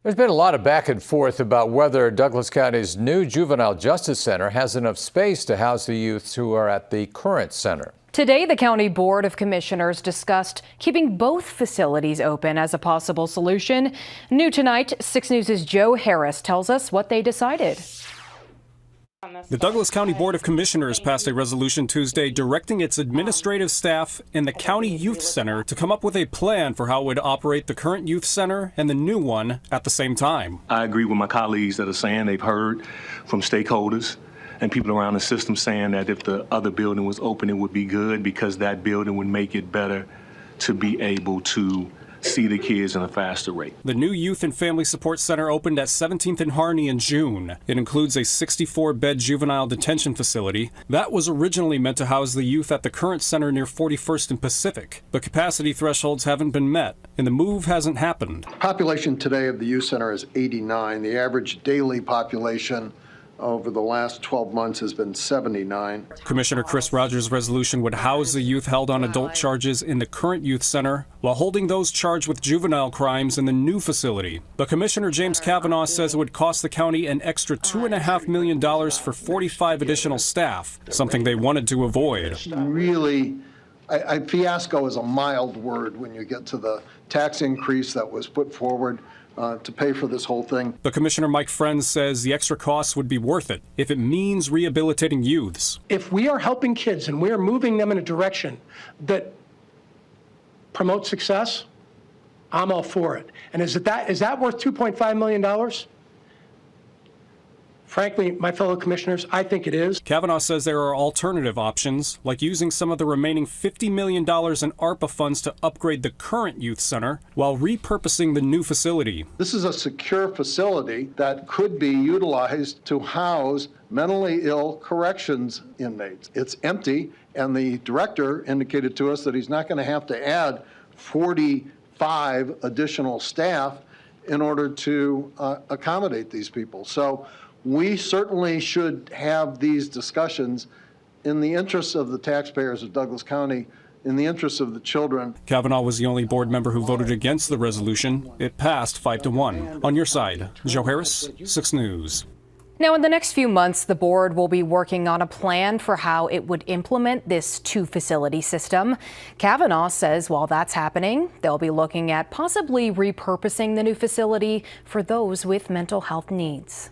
There's been a lot of back and forth about whether Douglas County's new juvenile justice center has enough space to house the youths who are at the current center. Today, the County Board of Commissioners discussed keeping both facilities open as a possible solution. New tonight, 6 News' Joe Harris tells us what they decided. The Douglas County Board of Commissioners passed a resolution Tuesday directing its administrative staff and the County Youth Center to come up with a plan for how it would operate the current youth center and the new one at the same time. I agree with my colleagues that are saying they've heard from stakeholders and people around the system saying that if the other building was open, it would be good because that building would make it better to be able to see the kids in a faster rate. The new Youth and Family Support Center opened at 17th and Harney in June. It includes a 64-bed juvenile detention facility. That was originally meant to house the youth at the current center near 41st and Pacific. But capacity thresholds haven't been met, and the move hasn't happened. Population today of the youth center is 89. The average daily population over the last 12 months has been 79. Commissioner Chris Rogers' resolution would house the youth held on adult charges in the current youth center while holding those charged with juvenile crimes in the new facility. But Commissioner James Kavanaugh says it would cost the county an extra $2.5 million for 45 additional staff, something they wanted to avoid. Really, fiasco is a mild word when you get to the tax increase that was put forward to pay for this whole thing. But Commissioner Mike Friends says the extra costs would be worth it if it means rehabilitating youths. If we are helping kids and we are moving them in a direction that promotes success, I'm all for it. And is that worth $2.5 million? Frankly, my fellow commissioners, I think it is. Kavanaugh says there are alternative options, like using some of the remaining $50 million in ARPA funds to upgrade the current youth center while repurposing the new facility. This is a secure facility that could be utilized to house mentally ill corrections inmates. It's empty, and the director indicated to us that he's not going to have to add 45 additional staff in order to accommodate these people. So we certainly should have these discussions in the interests of the taxpayers of Douglas County, in the interests of the children. Kavanaugh was the only board member who voted against the resolution. It passed 5-1. On your side, Joe Harris, 6 News. Now, in the next few months, the board will be working on a plan for how it would implement this two-facility system. Kavanaugh says while that's happening, they'll be looking at possibly repurposing the new facility for those with mental health needs.